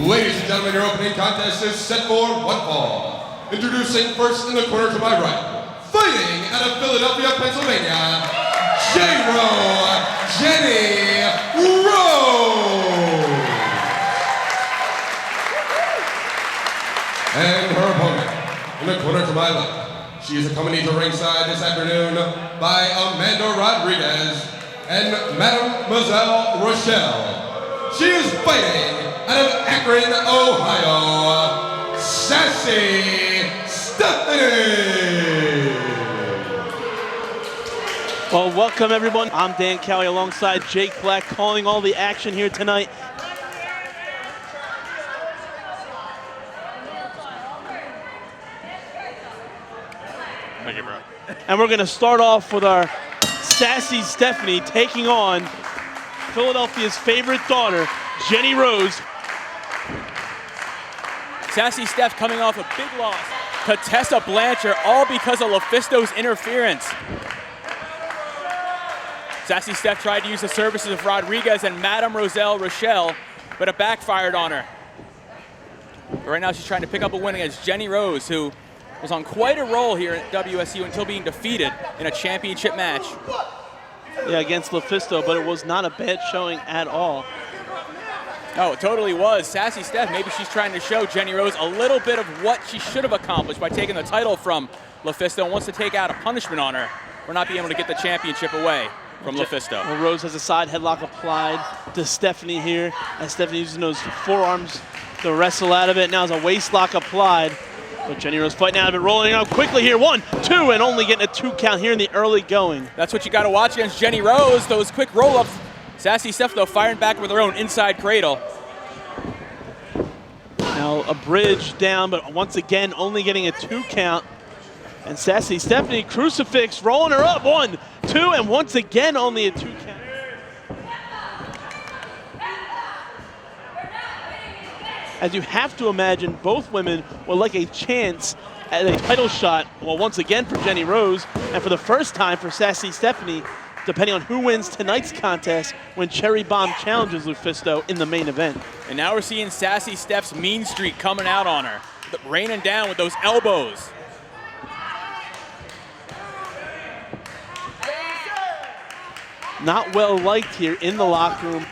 Ladies and gentlemen, your opening contest is set for one fall. Introducing first in the corner to my right, fighting out of Philadelphia, Pennsylvania, Jenny Rose. And her opponent in the corner to my left, she is accompanied to ringside this afternoon by Amanda Rodriguez and Mademoiselle Rochelle. She is fighting out of Akron, Ohio, Sassy Stephie. Well, welcome everyone. I'm Dan Cowie alongside Jake Black, calling all the action here tonight. Thank you, bro. And we're going to start off with our Sassy Stephie taking on Philadelphia's favorite daughter, Jenny Rose. Sassy Steph coming off a big loss to Tessa Blanchard, all because of LuFisto's interference. Sassy Steph tried to use the services of Rodriguez and Madame Rochelle, but it backfired on her. But right now she's trying to pick up a win against Jenny Rose, who was on quite a roll here at WSU until being defeated in a championship match. Yeah, against LuFisto, but it was not a bad showing at all. Oh, it totally was. Sassy Steph, maybe she's trying to show Jenny Rose a little bit of what she should have accomplished by taking the title from LuFisto and wants to take out a punishment on her for not being able to get the championship away from LuFisto. Well, Rose has a side headlock applied to Stephanie here, and Stephanie using those forearms to wrestle out of it. Now there's a waist lock applied, but Jenny Rose fighting out of it, rolling out quickly here. 1, 2, and only getting a 2 count here in the early going. That's what you got to watch against Jenny Rose, those quick roll-ups. Sassy Steph, though, firing back with her own inside cradle. Now a bridge down, but once again only getting a 2 count. And Sassy Stephanie, crucifix, rolling her up. 1, 2, and once again only a 2 count. As you have to imagine, both women would like a chance at a title shot, well, once again for Jenny Rose, and for the first time for Sassy Stephanie, depending on who wins tonight's contest when Cherry Bomb challenges LuFisto in the main event. And now we're seeing Sassy Steph's mean streak coming out on her, raining down with those elbows. Not well liked here in the locker room.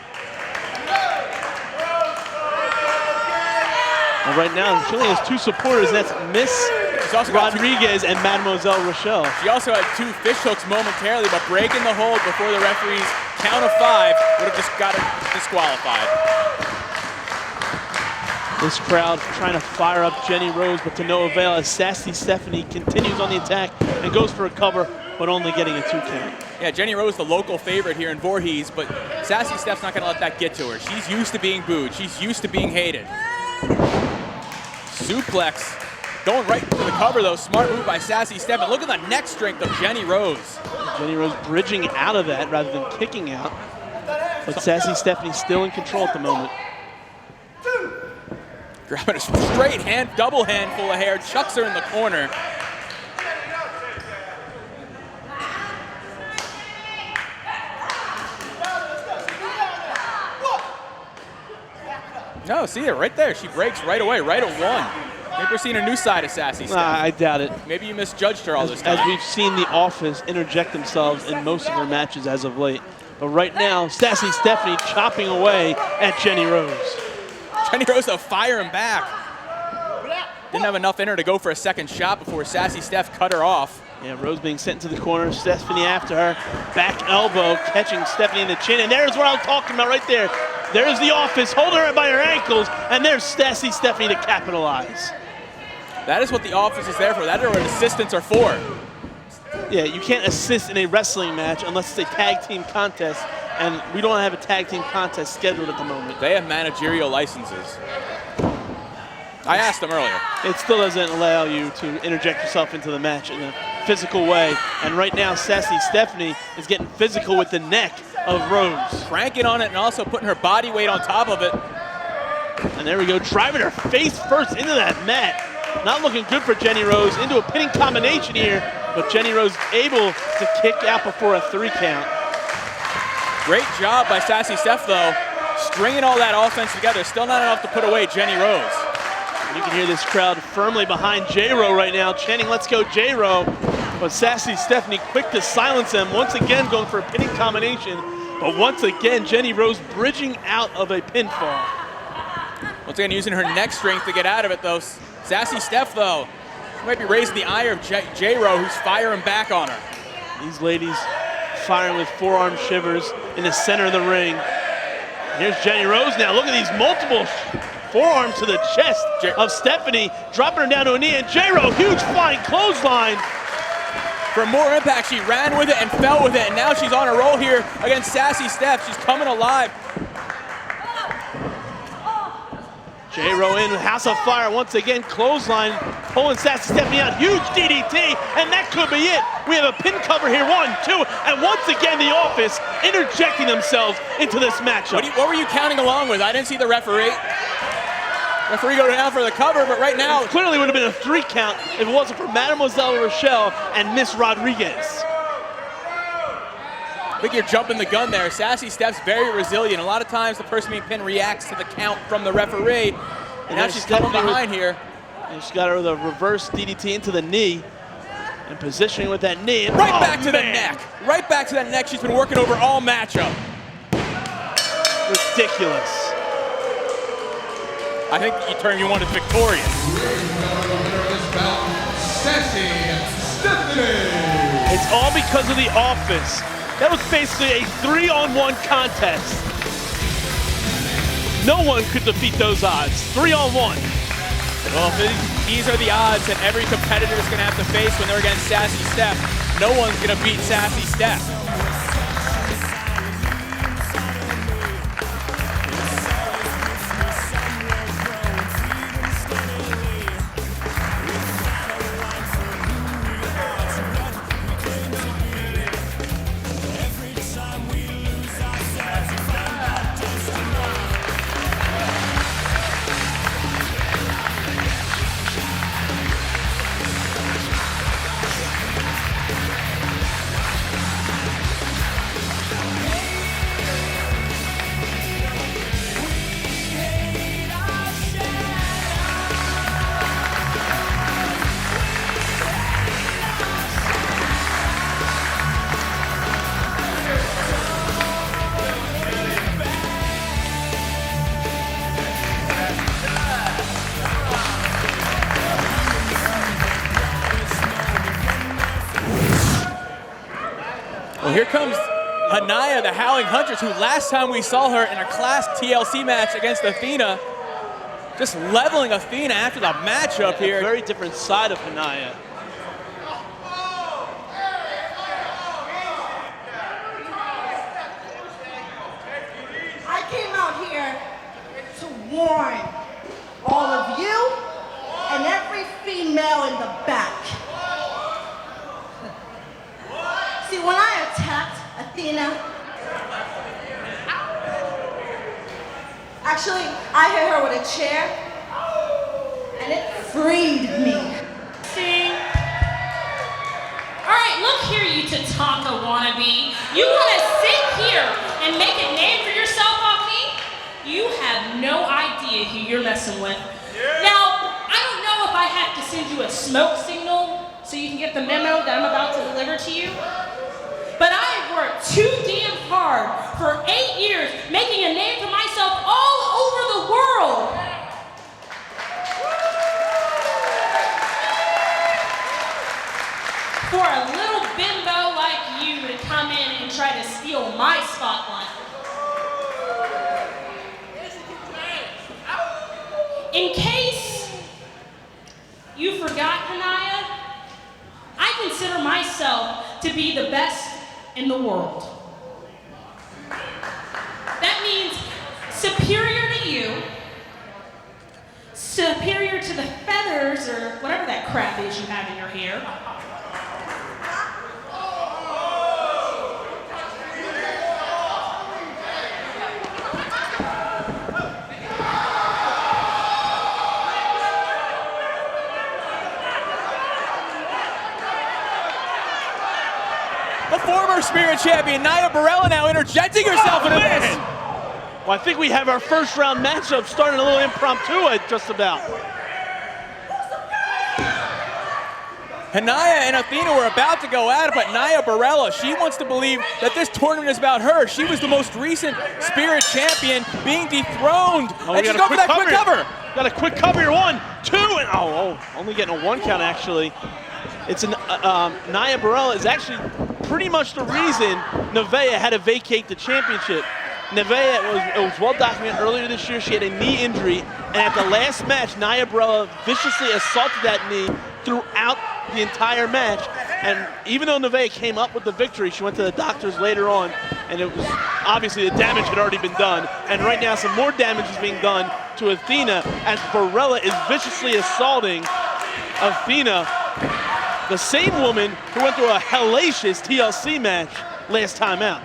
And right now, she only has 2 supporters, and that's Miss Rodriguez and Mademoiselle Rochelle. She also had 2 fishhooks momentarily, but breaking the hold before the referee's count of 5 would have just got her disqualified. This crowd trying to fire up Jenny Rose, but to no avail as Sassy Stephanie continues on the attack and goes for a cover, but only getting a 2 count. Yeah, Jenny Rose, the local favorite here in Voorhees, but Sassy Steph's not going to let that get to her. She's used to being booed. She's used to being hated. Suplex. Going right for the cover, though. Smart move by Sassy Steph. And look at the neck strength of Jenny Rose. Jenny Rose bridging out of that rather than kicking out. But Sassy Stephanie still in control at the moment. Grabbing a straight hand, double handful of hair, chucks her in the corner. No, see it right there. She breaks right away, right at 1. Maybe we're seeing a new side of Sassy Steph. I doubt it. Maybe you misjudged her all this time. As we've seen The Office interject themselves in most of their matches as of late. But right now, Sassy Stephanie chopping away at Jenny Rose. Jenny Rose though firing back. Didn't have enough in her to go for a second shot before Sassy Steph cut her off. Yeah, Rose being sent into the corner, Stephanie after her. Back elbow, catching Stephanie in the chin, and there's what I'm talking about right there. There's The Office, holding her by her ankles, and there's Sassy Stephanie to capitalize. That is what The Office is there for. That is what assistants are for. Yeah, you can't assist in a wrestling match unless it's a tag team contest, and we don't have a tag team contest scheduled at the moment. They have managerial licenses. I asked them earlier. It still doesn't allow you to interject yourself into the match in a physical way. And right now, Sassy Stephanie is getting physical with the neck of Rose. Cranking on it and also putting her body weight on top of it. And there we go, driving her face first into that mat. Not looking good for Jenny Rose, into a pinning combination here, but Jenny Rose able to kick out before a 3 count. Great job by Sassy Steph, though. stringing all that offense together. Still not enough to put away Jenny Rose. You can hear this crowd firmly behind J-Ro right now, chanting, "Let's go, J-Ro." But Sassy Stephanie quick to silence them, once again going for a pinning combination. But once again, Jenny Rose bridging out of a pinfall. Once again, using her neck strength to get out of it, though. Sassy Steph, though, might be raising the ire of J-Ro, who's firing back on her. These ladies firing with forearm shivers in the center of the ring. Here's Jenny Rose now. Look at these multiple forearms to the chest of Stephanie, dropping her down to a knee, and J-Ro, huge flying clothesline. For more impact, she ran with it and fell with it, and now she's on a roll here against Sassy Steph. She's coming alive. J-Ro in, House of Fire once again, clothesline, pulling Sassy Stephanie out, huge DDT, and that could be it. We have a pin cover here, 1, 2, and once again the Office interjecting themselves into this matchup. What were you counting along with? I didn't see the referee. Referee go down for the cover, but right now... It clearly would have been a 3 count if it wasn't for Mademoiselle Rochelle and Miss Rodriguez. I think you're jumping the gun there. Sassy Steph's very resilient. A lot of times the person being pinned reacts to the count from the referee. And now she's coming behind here. And she's got her with a reverse DDT into the knee. And positioning with that knee. And right back to the neck. Right back to that neck she's been working over all matchup. Ridiculous. I think the term you want is victorious. Sassy Stephanie. It's all because of the Office. That was basically a 3-on-1 contest. No one could defeat those odds. 3-on-1. Well, these are the odds that every competitor is going to have to face when they're against Sassy Steph. No one's going to beat Sassy Steph. Well, here comes Hanaya, the Howling Huntress, who last time we saw her in a class TLC match against Athena, just leveling Athena after the matchup here. A very different side of Hanaya. I came out here to warn all of you and every female in the back. See, when I attacked Athena, actually, I hit her with a chair, and it freed me. See? All right, look here, you Tatanka wannabe. You want to sit here and make a name for yourself off me? You have no idea who you're messing with. Now, I don't know if I have to send you a smoke signal so you can get the memo that I'm about to deliver to you. But I have worked too damn hard for 8 years making a name for myself all over the world. For a little bimbo like you to come in and try to steal my spotlight. In case you forgot, Hanaya, I consider myself to be the best in the world. That means superior to you, superior to the feathers or whatever that crap is you have in your hair. The former Spirit Champion, Nia Barella, now interjecting herself into this. Well, I think we have our first round matchup starting a little impromptu at just about. Hanaya and Athena were about to go at it, but Nia Barella, she wants to believe that this tournament is about her. She was the most recent Spirit champion being dethroned. Oh, and she's going for that quick cover. Got a quick cover here, 1, 2, and only getting a 1 count actually. It's Nia Barella is actually pretty much the reason Nevaeh had to vacate the championship. Nevaeh, it was well documented earlier this year, she had a knee injury, and at the last match, Nia Barella viciously assaulted that knee throughout the entire match. And even though Nevaeh came up with the victory, she went to the doctors later on, and it was obviously the damage had already been done. And right now, some more damage is being done to Athena as Barella is viciously assaulting Athena, the same woman who went through a hellacious TLC match last time out.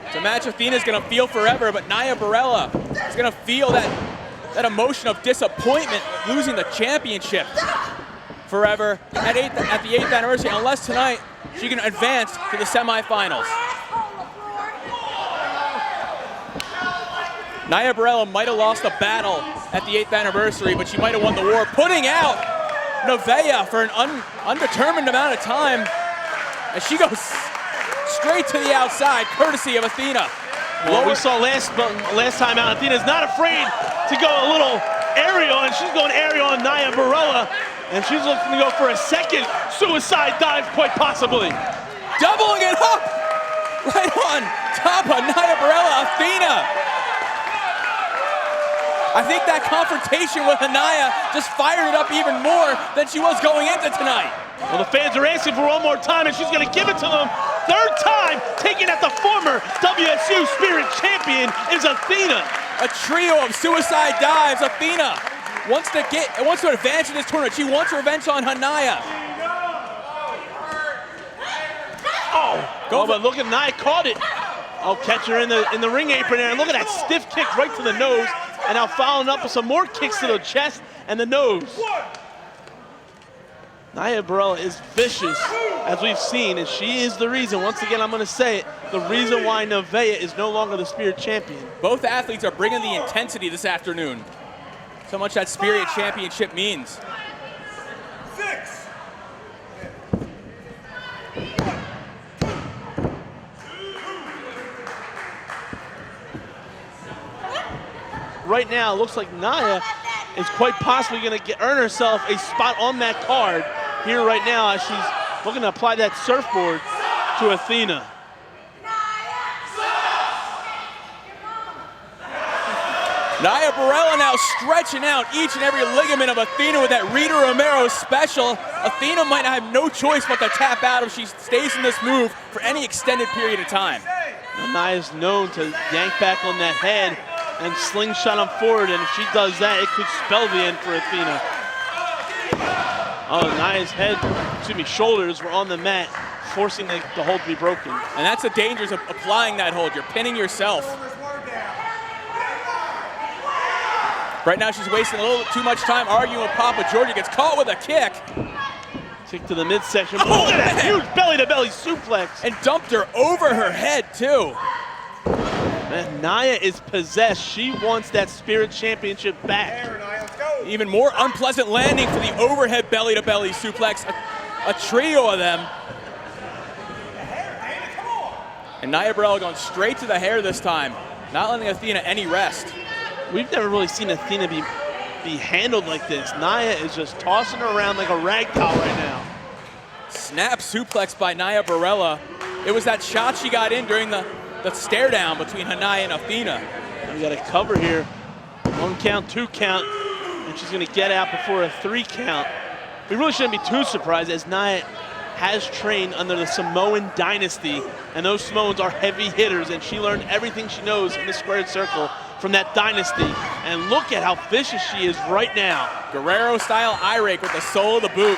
It's a match Athena's gonna feel forever, but Nia Barella is gonna feel that emotion of disappointment, losing the championship forever at the 8th anniversary, unless tonight she can advance to the semifinals. Nia Barella might have lost the battle at the 8th anniversary, but she might have won the war, putting out Nevaeh for an undetermined amount of time, and she goes straight to the outside, courtesy of Athena. Well, we saw last time out, Athena's not afraid to go a little aerial, and she's going aerial on Nia Barella, and she's looking to go for a second suicide dive, quite possibly. Doubling it up right on top of Nia Barella. Athena. I think that confrontation with Hanaya just fired it up even more than she was going into tonight. Well, the fans are asking for one more time, and she's going to give it to them. Third time, taking at the former WSU Spirit champion is Athena. A trio of suicide dives. Athena wants to advance in this tournament. She wants revenge on Hanaya. But look at Nia caught it. Oh, catch her in the ring apron there, and look at that stiff kick right to the nose. And now following up with some more kicks to the chest and the nose. Nia Barella is vicious, as we've seen, and she is the reason, once again I'm going to say it, the reason why Nevaeh is no longer the Spirit champion. Both athletes are bringing the intensity this afternoon. So much that Spirit championship means. 6. Right now, it looks like Nia is quite possibly going to earn herself a spot on that card here right now as she's looking to apply that surfboard to Athena. Nia Barella now stretching out each and every ligament of Athena with that Rita Romero special. Athena might have no choice but to tap out if she stays in this move for any extended period of time. Now, Nia's known to yank back on that head and slingshot him forward, and if she does that, it could spell the end for Athena. Oh, Nia's shoulders were on the mat, forcing the hold to be broken. And that's the dangers of applying that hold. You're pinning yourself. Right now, she's wasting a little too much time arguing with Papa Georgia. Gets caught with a kick. Kick to the midsection. Oh, look at that huge belly-to-belly suplex. And dumped her over her head, too. Man, Nia is possessed. She wants that Spirit Championship back. Even more unpleasant landing for the overhead belly-to-belly suplex. A trio of them. And Nia Barella going straight to the hair this time. Not letting Athena any rest. We've never really seen Athena be handled like this. Nia is just tossing her around like a rag doll right now. Snap suplex by Nia Barella. It was that shot she got in during the stare down between Hanaya and Athena. We got a cover here. 1 count, 2 count, and she's gonna get out before a 3 count. We really shouldn't be too surprised as Nia has trained under the Samoan dynasty, and those Samoans are heavy hitters, and she learned everything she knows in the squared circle from that dynasty. And look at how vicious she is right now. Guerrero style eye rake with the sole of the boot.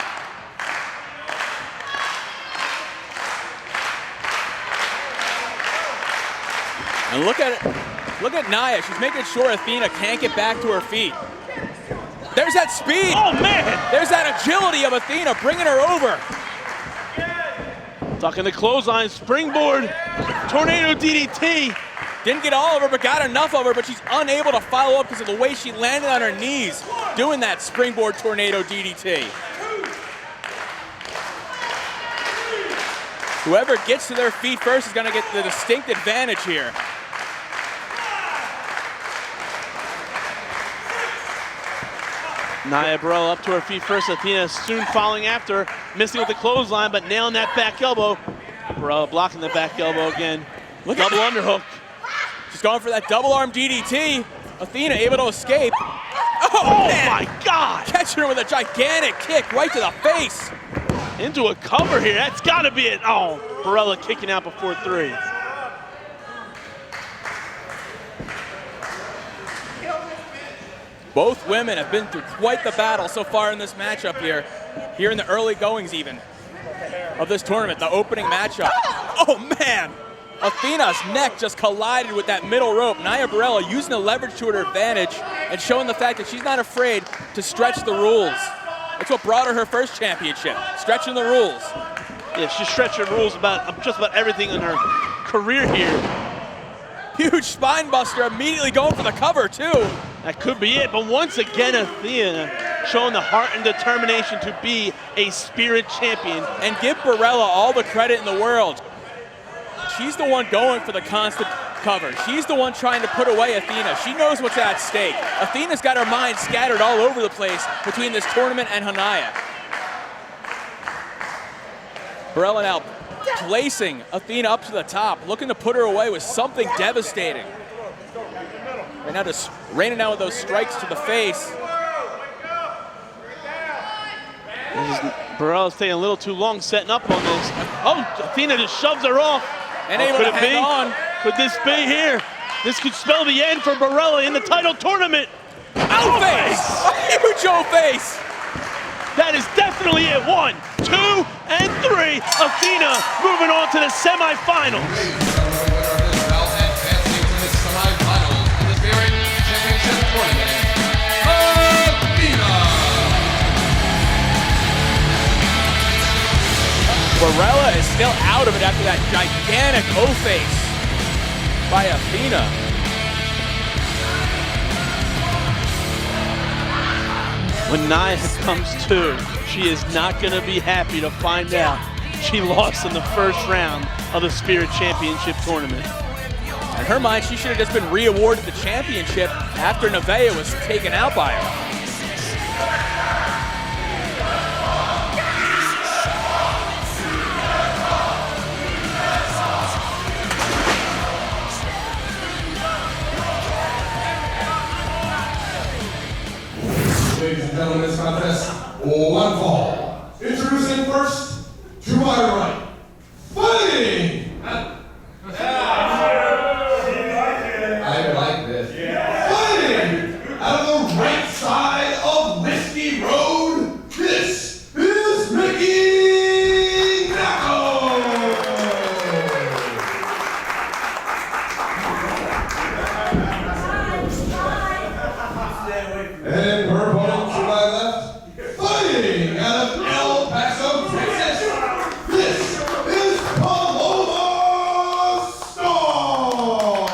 And look at it. Look at Nia. She's making sure Athena can't get back to her feet. There's that speed. Oh, man. There's that agility of Athena bringing her over. Tucking the clothesline, springboard, tornado DDT. Didn't get all of her, but got enough of her, but she's unable to follow up because of the way she landed on her knees doing that springboard tornado DDT. Whoever gets to their feet first is going to get the distinct advantage here. Nia Burrell up to her feet first. Athena soon following after, missing with the clothesline, but nailing that back elbow. Burrell blocking the back elbow again. Double underhook. She's going for that double arm DDT. Athena able to escape. Oh man. My God! Catching her with a gigantic kick right to the face. Into a cover here. That's got to be it. Oh, Barella kicking out before 3. Both women have been through quite the battle so far in this matchup here in the early goings even of this tournament, the opening matchup. Oh man, Athena's neck just collided with that middle rope. Nia Burrell using the leverage to her advantage and showing the fact that she's not afraid to stretch the rules. That's what brought her first championship, stretching the rules. Yeah, she's stretching rules about just about everything in her career here. Huge spine buster, immediately going for the cover too. That could be it, but once again, Athena showing the heart and determination to be a Spirit champion. And give Barella all the credit in the world. She's the one going for the constant cover. She's the one trying to put away Athena. She knows what's at stake. Athena's got her mind scattered all over the place between this tournament and Hanaya. Barella now placing Athena up to the top, looking to put her away with something devastating. Right now just raining down with those strikes to the face. Barella's taking a little too long setting up on this. Oh, Athena just shoves her off. And able to hang on. Could this be here? This could spell the end for Barella in the title tournament. O-face! A huge O-face! That is definitely it. 1, 2, and 3. Athena moving on to the semifinals. Barella is still out of it after that gigantic O-face by Athena. When Nia comes to, she is not going to be happy to find out she lost in the first round of the Spirit Championship tournament. In her mind, she should have just been re-awarded the championship after Nevaeh was taken out by her. Ladies and gentlemen, this contest, one fall. Introducing first, to my right, fighting! I like this. Fighting! Out of the right side of Whiskey Road, this is Mickey Knocko! And her opponent to my left, fighting out of El Paso, Texas, this is Paloma Storm!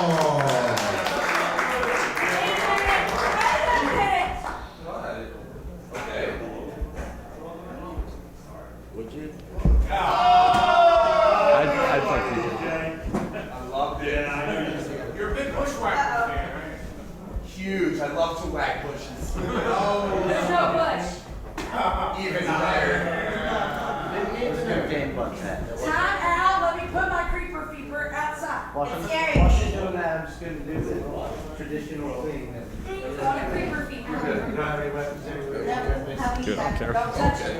Would you? I'd fuck you. I love it. You're a big bushwhacker fan, right? Huge. I love to whack bushes. There's no bush. Even higher. Let's go game butt that. Time out. Let me put my creeper fever outside. It's scary. While she's doing that, I'm just going to do the traditional thing. Got a creeper fever. You don't have any weapons anywhere. Good, I'm careful. Don't touch it.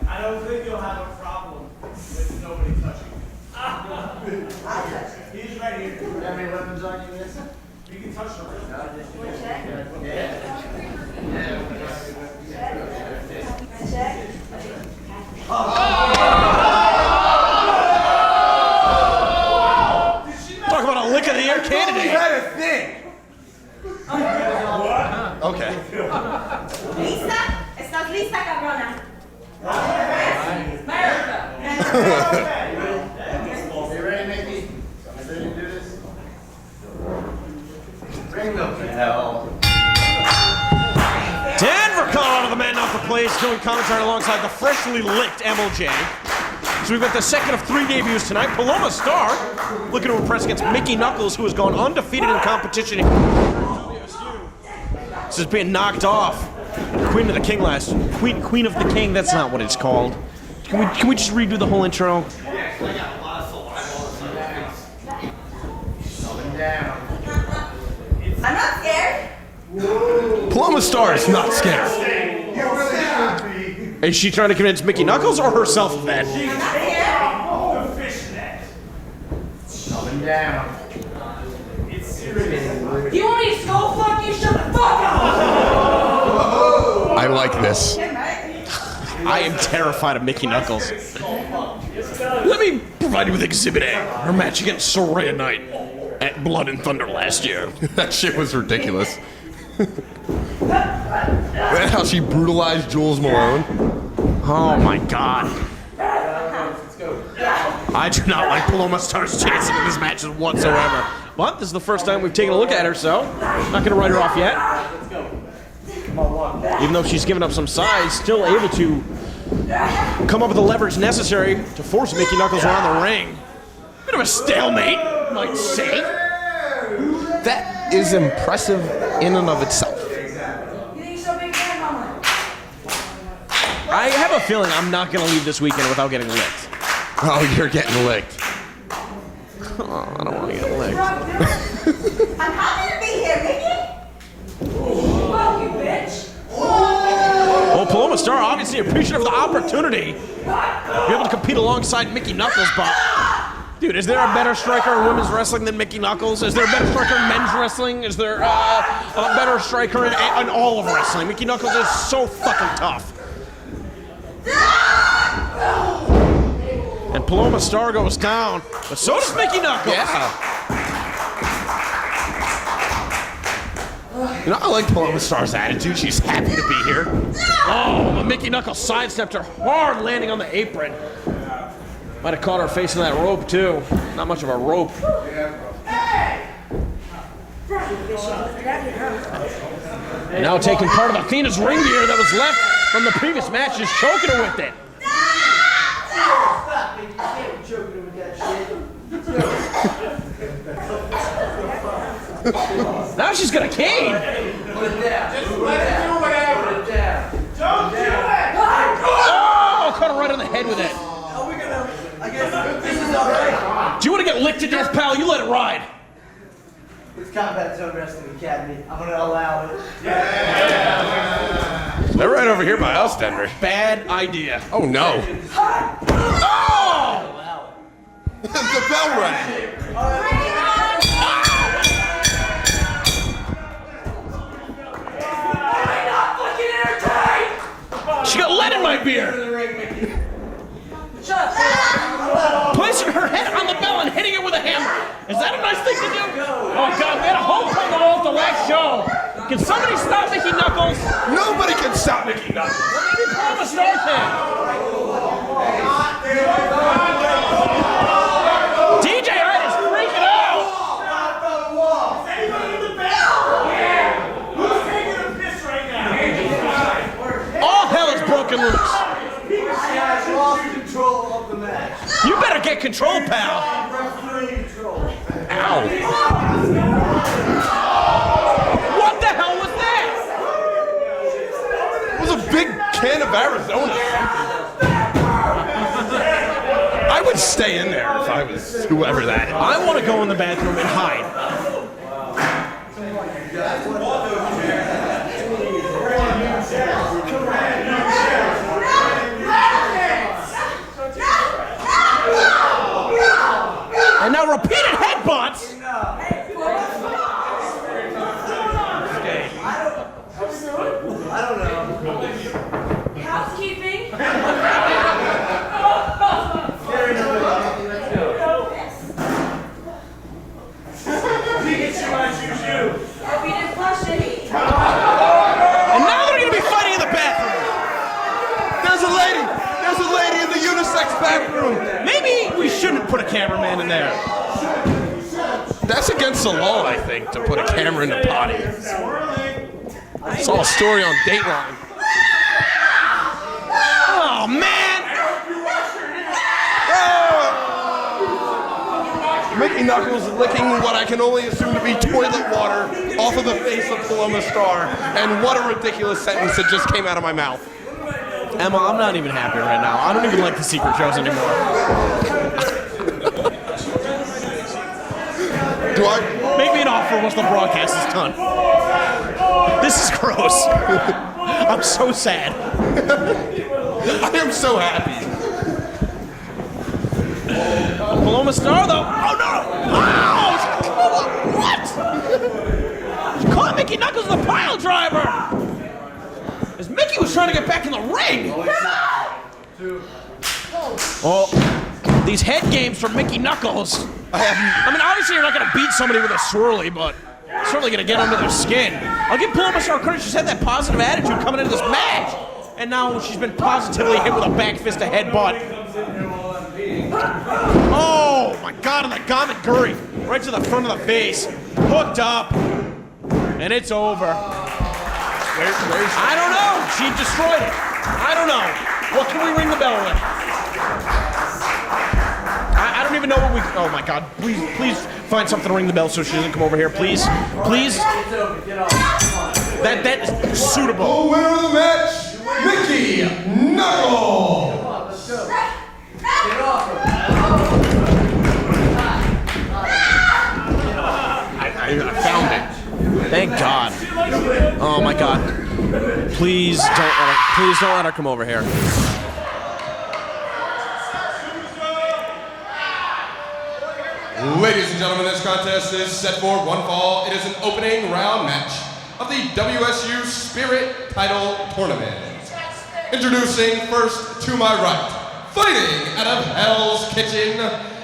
I don't think you'll have a problem with nobody touching you. I'll touch it. He's right here. You have any weapons on you, Nissa? You can touch them. We'll check. Yeah. Check. Talk about a lick of the air candidate. Is that a thing? Okay. ¿Lista? ¿Estás lista, cabrona? America. You ready, Mickey? You ready to do this? place doing commentary alongside the freshly licked MLJ. So we've got the second of 3 debuts tonight. Paloma Star looking to impress against Mickey Knuckles, who has gone undefeated in competition. This is being knocked off. Queen of the King Queen of the King, that's not what it's called. Can we just redo the whole intro? I'm not scared. Paloma Star is not scared. Is she trying to convince Mickey Knuckles or herself of that? I'm not scared. Coming down. You want me to skull fuck you? Shut the fuck up! I like this. I am terrified of Mickey Knuckles. Let me provide you with Exhibit A, her match against Soraya Knight at Blood and Thunder last year. That shit was ridiculous. That's how she brutalized Jules Malone. Oh my god. I do not like Paloma Star's chances in this match whatsoever. But this is the first time we've taken a look at her, so not going to write her off yet. Even though she's given up some size, still able to come up with the leverage necessary to force Mickey Knuckles around the ring. Bit of a stalemate, you might say. That is impressive in and of itself. I have a feeling I'm not going to leave this weekend without getting licked. Oh, you're getting licked. Oh, I don't want to get licked. I'm happy to be here, Mickey. Fuck you, bitch. Well, Paloma Star obviously appreciative of the opportunity to be able to compete alongside Mickey Knuckles, but dude, is there a better striker in women's wrestling than Mickey Knuckles? Is there a better striker in men's wrestling? Is there a better striker in all of wrestling? Mickey Knuckles is so fucking tough. And Paloma Star goes down, but so does Mickey Knuckles. Yeah. You know, I like Paloma Star's attitude. She's happy to be here. Oh, but Mickey Knuckles sidestepped her hard, landing on the apron. Might have caught her facing that rope, too. Not much of a rope. And now taking part of Athena's ring gear that was left from the previous match, just choking her with it. Now she's got a cane. Just let it do whatever. Don't do it! Oh, caught her right on the head with it. Are we gonna? I guess this is alright. Do you want to get licked to death, pal? You let it ride. It's Combat Zone Wrestling Academy. I'm gonna allow it. They're right over here by us, Denver. Bad idea. Oh no. Oh! The bell rang. She got lead in my beer. Placing her head on the bell and hitting it with a hammer. Is that a nice thing to do? Oh God, we had a whole promo the last show. Can somebody stop Mickey Knuckles? Nobody can stop Mickey Knuckles. Well, maybe Paloma Star can. DJ Hart is freaking out. Is anybody in the back? Who's taking a piss right now? All hell is broken loose. He has lost control of the match. You better get control, pal. Referee control. Ow. What the hell was that? It was a big can of Arizona. I would stay in there if I was whoever that is. I want to go in the bathroom and hide. And now repeated headbutts. I don't know. Housekeeping. Pikachu, I choose you. Hope you didn't flush it. And now they're going to be fighting in the bathroom. There's a lady in the unisex bathroom. Maybe we shouldn't put a cameraman in there. That's against the law, I think, to put a camera in the potty. I saw a story on Dateline. Oh, man! Mickey Knuckles licking what I can only assume to be toilet water off of the face of Paloma Star. And what a ridiculous sentence that just came out of my mouth. Emma, I'm not even happy right now. I don't even like the secret shows anymore. Do I? Make me an offer once the broadcast is done. This is gross. I'm so sad. I am so happy. Paloma Star, though. Oh, no. Oh, what? She caught Mickey Knuckles the pile driver. As Mickey was trying to get back in the ring. Oh, these head games from Mickey Knuckles. I mean, obviously you're not going to beat somebody with a swirly, but certainly going to get under their skin. I'll give Paloma Star credit. She's had that positive attitude coming into this match. And now she's been positively hit with a back fist to headbutt. Oh, my God, on the Gamaguri. Right to the front of the face. Hooked up. And it's over. I don't know. She destroyed it. I don't know. What can we ring the bell with? I don't even know what we... Oh, my God. Please find something to ring the bell so she doesn't come over here. Please. That is suitable. The winner of the match, Mickey Knuckles. I found it. Thank God. Oh my God. Please don't let her come over here. Ladies and gentlemen, this contest is set for one fall. It is an opening round match of the WSU Spirit Title Tournament. Introducing first to my right, fighting out of Hell's Kitchen,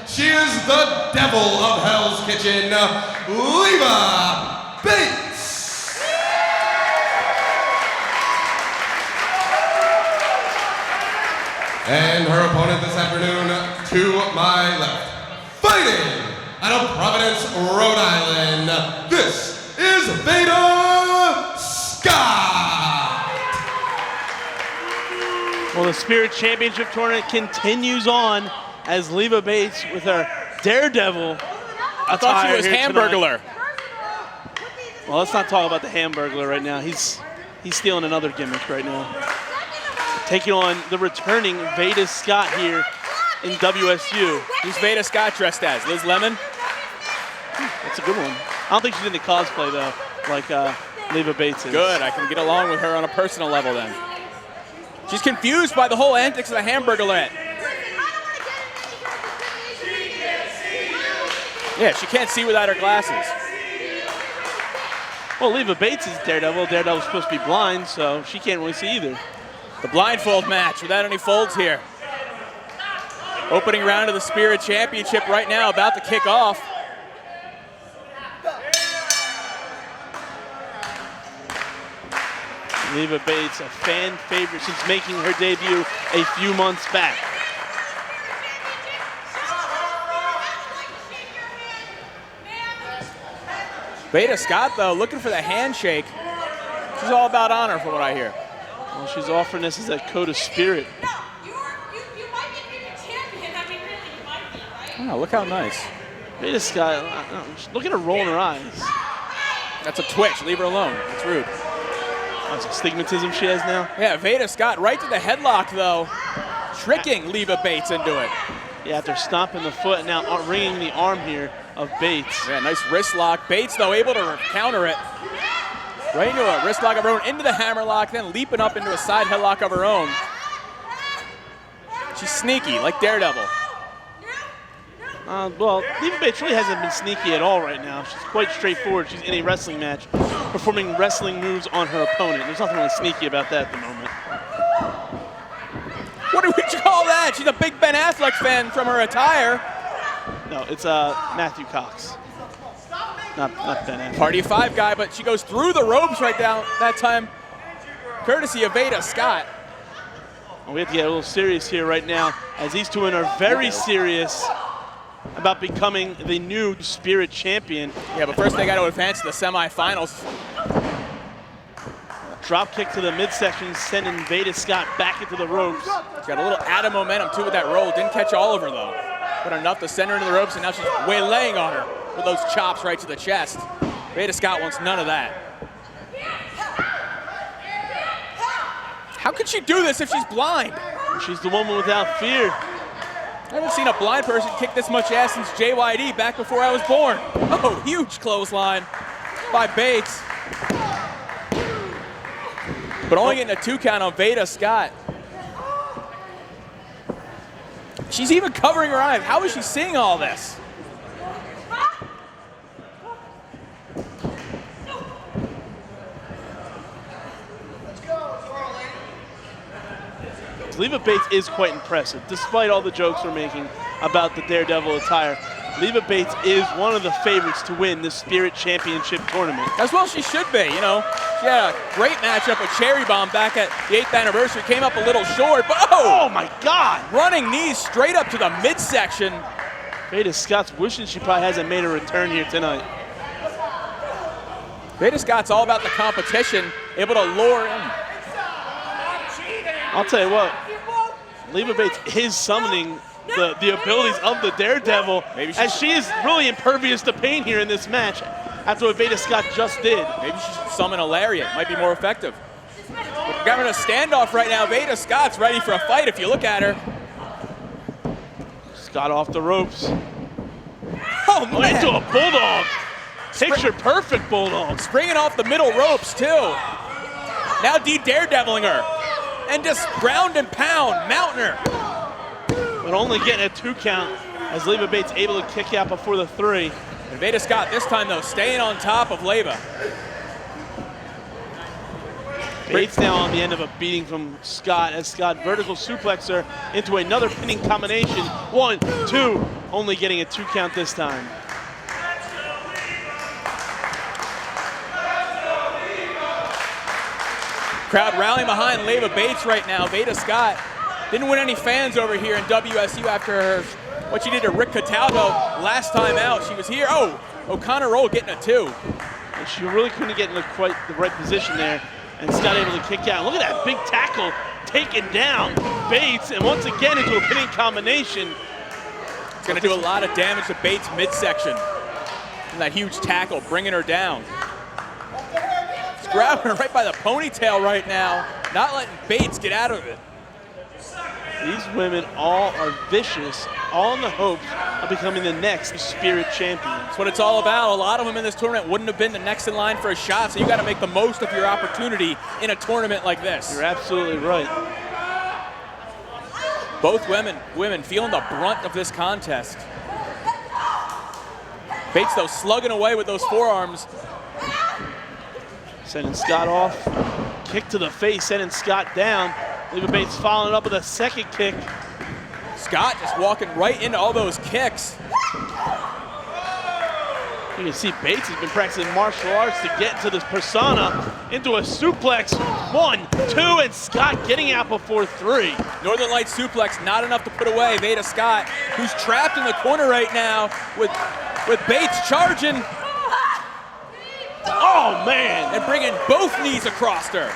she is the devil of Hell's Kitchen, Leva Bates. And her opponent this afternoon to my left, fighting out of Providence, Rhode Island, this is Veda Scott. Well, the Spirit Championship Tournament continues on as Leva Bates with her Daredevil I thought she was Hamburglar. Well, let's not talk about the Hamburglar right now. He's stealing another gimmick right now. Taking on the returning Veda Scott here in WSU. Who's Veda Scott dressed as? Liz Lemon? That's a good one. I don't think she's into cosplay, though, like Leva Bates is. Good. I can get along with her on a personal level then. She's confused by the whole antics of the Hamburglarette. Yeah, she can't see without her glasses. Well, Leva Bates is Daredevil. Daredevil's supposed to be blind, so she can't really see either. The blindfold match without any folds here. Opening round of the Spirit Championship right now, about to kick off. Leva Bates, a fan favorite since making her debut a few months back. Veda Scott, though, looking for the handshake. She's all about honor, from what I hear. Well, she's offering this as a code of spirit. No, you might be a champion. I mean, really, you might be, right? Wow, look how nice. Veda Scott, look at her rolling her eyes. That's a twitch. Leave her alone. It's rude. That's astigmatism she has now. Yeah, Veda Scott right to the headlock, though. Tricking Leva Bates into it. Yeah, after stomping the foot, now ringing the arm here of Bates. Yeah, nice wrist lock. Bates, though, able to counter it. Right into a wrist lock of her own, into the hammer lock, then leaping up into a side headlock of her own. She's sneaky, like Daredevil. Well, Leva Bates really hasn't been sneaky at all right now. She's quite straightforward. She's in a wrestling match, performing wrestling moves on her opponent. There's nothing really sneaky about that at the moment. What do we call that? She's a big Ben Affleck fan from her attire. No, it's Matthew Cox. Not Ben Affleck. Party of Five guy, but she goes through the ropes right down that time, courtesy of Veda Scott. Well, we have to get a little serious here right now, as these two women are very serious about becoming the new Spirit champion. Yeah, but first they got to advance to the semifinals. Drop kick to the midsection, sending Veda Scott back into the ropes. She's got a little added momentum too with that roll. Didn't catch all of her though, but enough to send her into the ropes, and now she's waylaying on her with those chops right to the chest. Veda Scott wants none of that. How could she do this if she's blind? She's the woman without fear. I haven't seen a blind person kick this much ass since JYD back before I was born. Oh, huge clothesline by Bates. But only getting a 2 count on Veda Scott. She's even covering her eyes. How is she seeing all this? Leva Bates is quite impressive, despite all the jokes we're making about the Daredevil attire. Leva Bates is one of the favorites to win the Spirit Championship tournament. As well she should be, you know. She had a great matchup with Cherry Bomb back at the 8th anniversary. Came up a little short, but oh my God! Running knees straight up to the midsection. Veda Scott's wishing she probably hasn't made a return here tonight. Veda Scott's all about the competition, able to lure in. I'll tell you what, Leva Bates is summoning the abilities of the Daredevil, as she is really impervious to pain here in this match after what Veda Scott just did. Maybe she should summon a lariat, might be more effective. We're having a standoff right now. Veda Scott's ready for a fight if you look at her. Scott off the ropes. Oh man! Into a bulldog. Picture perfect bulldog. Springing off the middle ropes too. Now de-daredeviling her. And just ground and pound, mounting her. But only getting a 2 count as Leva Bates able to kick out before the 3. And Veda Scott this time though, staying on top of Leva. Bates now on the end of a beating from Scott as Scott vertical suplex her into another pinning combination. 1, 2, only getting a 2 count this time. Crowd rallying behind Leva Bates right now. Veda Scott didn't win any fans over here in WSU after what she did to Rick Cataldo last time out. She was here. Oh, O'Connor roll getting a 2. And she really couldn't get in quite the right position there. And Scott able to kick out. Look at that big tackle taking down Bates. And once again into a pinning combination. It's going to do a lot of damage to Bates' midsection. And that huge tackle bringing her down. Grabbing her right by the ponytail right now, not letting Bates get out of it. These women all are vicious, all in the hopes of becoming the next Spirit champions. That's what it's all about. A lot of them in this tournament wouldn't have been the next in line for a shot, so you got to make the most of your opportunity in a tournament like this. You're absolutely right. Both women feeling the brunt of this contest. Bates, though, slugging away with those forearms. Sending Scott off. Kick to the face, sending Scott down. Leva Bates following up with a second kick. Scott just walking right into all those kicks. You can see Bates has been practicing martial arts to get into this persona, into a suplex. 1, 2, and Scott getting out before 3. Northern Lights suplex, not enough to put away Veda Scott, who's trapped in the corner right now with Bates charging. Oh, man! And bringing both knees across her.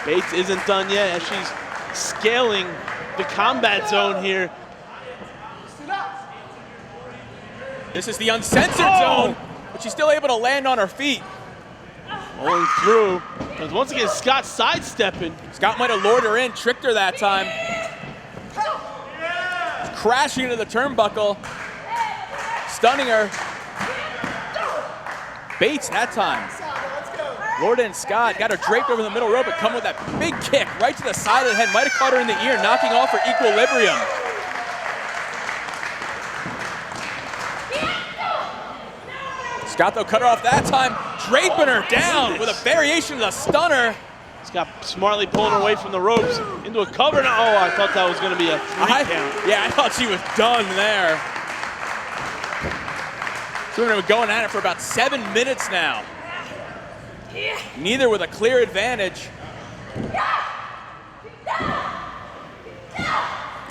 Bates isn't done yet as she's scaling the combat zone here. This is the uncensored zone, but she's still able to land on her feet. Rolling through. But once again, Scott sidestepping. Scott might have lured her in, tricked her that time. Crashing into the turnbuckle, stunning her. Bates that time. Lorda and Scott got her draped over the middle rope and come with that big kick right to the side of the head. Might have caught her in the ear, knocking off her equilibrium. Scott, though, cut her off that time, draping her down with a variation of the stunner. Scott smartly pulling her away from the ropes into a cover. Now. Oh, I thought that was going to be a 3 count. Yeah, I thought she was done there. So we're going at it for about 7 minutes now. Neither with a clear advantage.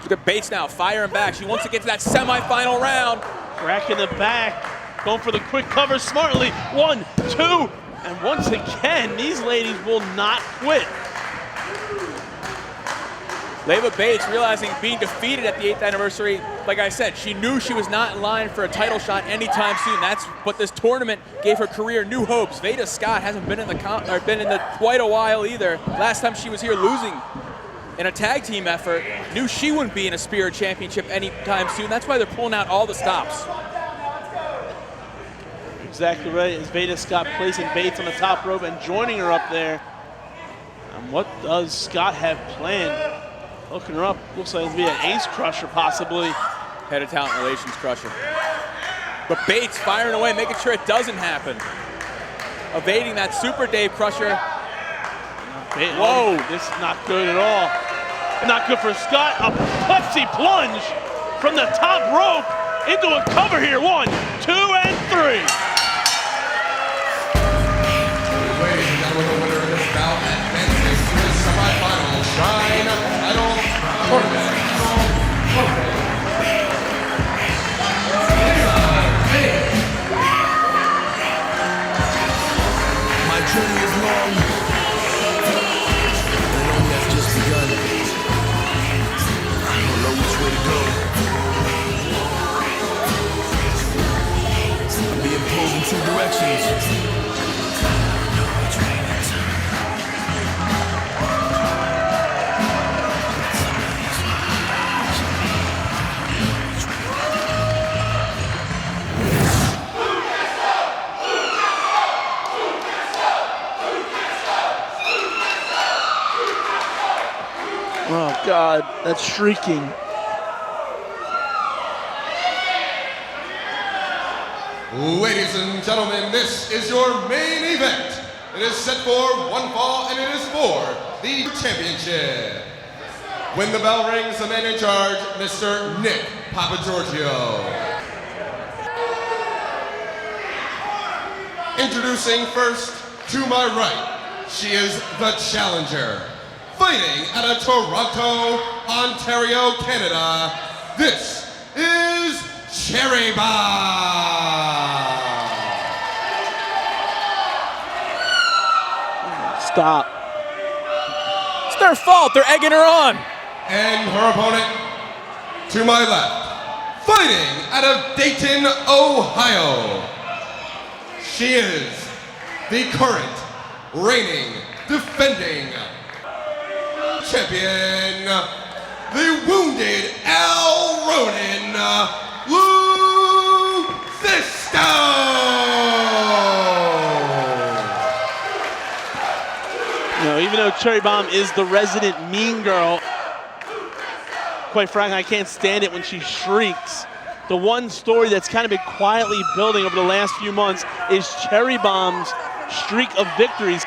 Look at Bates now, firing back. She wants to get to that semifinal round. Rack in the back, going for the quick cover smartly. 1, 2, And once again, these ladies will not quit. Leva Bates realizing being defeated at the 8th anniversary, like I said, she knew she was not in line for a title shot anytime soon. But this tournament gave her career new hopes. Veda Scott hasn't been in the quite a while either. Last time she was here losing in a tag team effort, knew she wouldn't be in a Spirit Championship anytime soon. That's why they're pulling out all the stops. Exactly right, as Veda Scott placing Bates on the top rope and joining her up there. And what does Scott have planned? Hooking her up, looks like it'll be an ace crusher possibly. Head of talent relations crusher. But Bates firing away, making sure it doesn't happen. Evading that Super Dave crusher. Whoa, this is not good at all. Not good for Scott. A Pepsi plunge from the top rope into a cover here. 1, 2, and 3. Ladies and gentlemen, the winner of this bout advances to the semifinal Shine Title Tournament. My journey is long, and only has just begun. I don't know which way to go. I'm being pulled in 2 directions. Oh God, that's shrieking. Ladies and gentlemen, this is your main event. It is set for 1 fall and it is for the championship. When the bell rings, the man in charge, Mr. Nick Papagiorgio. Introducing first, to my right, she is the challenger. Fighting out of Toronto, Ontario, Canada, this is Cherry Bomb. Stop. It's their fault, they're egging her on. And her opponent, to my left, fighting out of Dayton, Ohio. She is the current reigning, defending champion, the wounded Al Ronin, Lufisto! You know, even though Cherry Bomb is the resident mean girl, quite frankly, I can't stand it when she shrieks. The one story that's kind of been quietly building over the last few months is Cherry Bomb's streak of victories.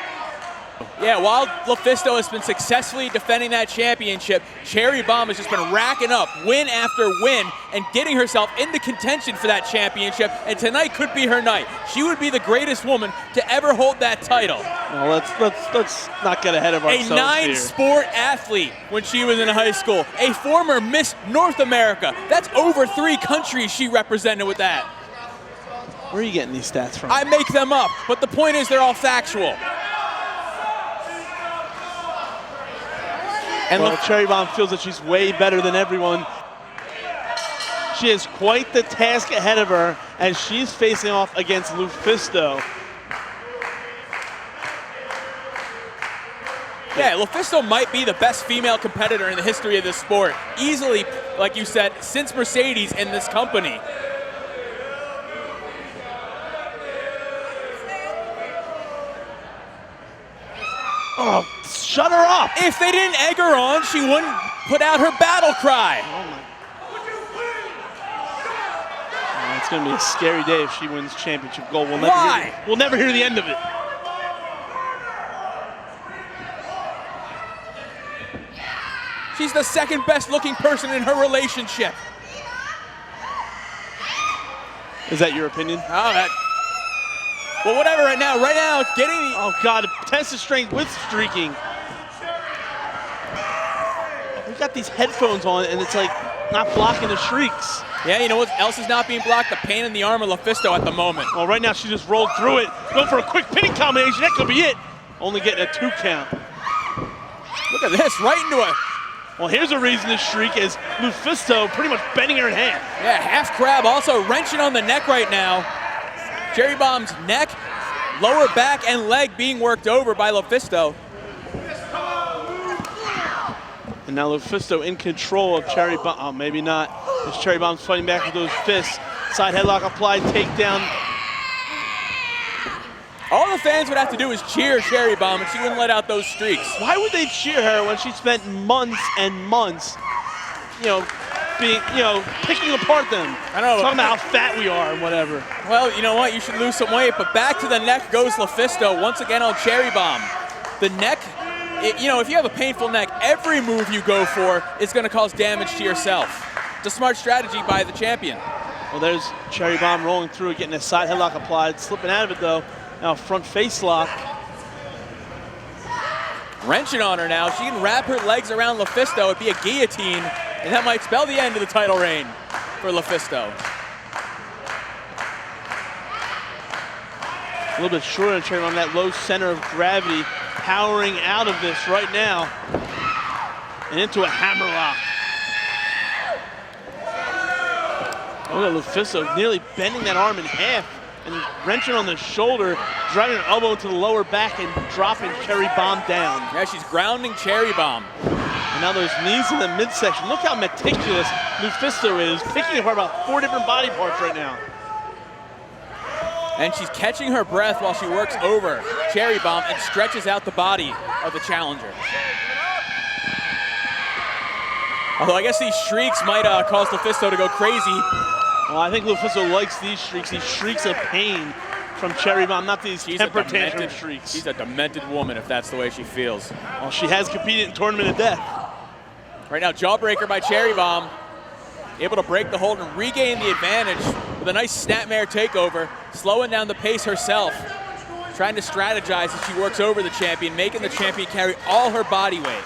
Yeah, while Lufisto has been successfully defending that championship, Cherry Bomb has just been racking up win after win and getting herself into contention for that championship, and tonight could be her night. She would be the greatest woman to ever hold that title. Well, let's not get ahead of ourselves here. A 9-sport athlete when she was in high school. A former Miss North America. That's over 3 countries she represented with that. Where are you getting these stats from? I make them up, but the point is they're all factual. And well, Cherry Bomb feels that she's way better than everyone. She has quite the task ahead of her as she's facing off against Lufisto. Yeah, Lufisto might be the best female competitor in the history of this sport. Easily, like you said, since Mercedes in this company. Oh, shut her up! If they didn't egg her on, she wouldn't put out her battle cry. Oh, it's going to be a scary day if she wins championship gold. We'll never hear the end of it. She's the second best looking person in her relationship. Is that your opinion? Well, whatever right now. Right now, it's getting the... Oh, God, test of strength with streaking. We've got these headphones on, and it's like not blocking the shrieks. Yeah, you know what else is not being blocked? The pain in the arm of LuFisto at the moment. Well, right now she just rolled through it. Going for a quick pinning combination. That could be it. Only getting a 2 count. Look at this, right into it. Well, here's a reason to shriek is LuFisto pretty much bending her in half. Yeah, half crab, also wrenching on the neck right now. Cherry Bomb's neck, lower back, and leg being worked over by LuFisto. And now LuFisto in control of Cherry Bomb. Oh, maybe not. As Cherry Bomb's fighting back with those fists. Side headlock applied, takedown. All the fans would have to do is cheer Cherry Bomb, and she wouldn't let out those streaks. Why would they cheer her when she spent months and months, picking apart them? I don't know. Talking about how fat we are and whatever. Well, you know what? You should lose some weight, but back to the neck goes LuFisto once again on Cherry Bomb. The neck, if you have a painful neck, every move you go for is going to cause damage to yourself. It's a smart strategy by the champion. Well, there's Cherry Bomb rolling through, getting a side headlock applied, slipping out of it though. Now front face lock. Wrenching on her now. She can wrap her legs around LuFisto. It'd be a guillotine, and that might spell the end of the title reign for LuFisto. A little bit shorter than Cherry Bomb, that low center of gravity, powering out of this right now and into a hammerlock. Look at LuFisto nearly bending that arm in half and wrenching on the shoulder, driving her elbow into the lower back and dropping Cherry Bomb down. Yeah, she's grounding Cherry Bomb. And now those knees in the midsection. Look how meticulous LuFisto is, picking apart about 4 different body parts right now. And she's catching her breath while she works over Cherry Bomb and stretches out the body of the challenger. Although I guess these shrieks might cause LuFisto to go crazy. Well, I think LuFisto likes these shrieks of pain from Cherry Bomb, not these temper tantrum shrieks. She's a demented woman if that's the way she feels. Well, she has competed in Tournament of Death. Right now, jawbreaker by Cherry Bomb. Able to break the hold and regain the advantage with a nice snapmare takeover, slowing down the pace herself, trying to strategize as she works over the champion, making the champion carry all her body weight.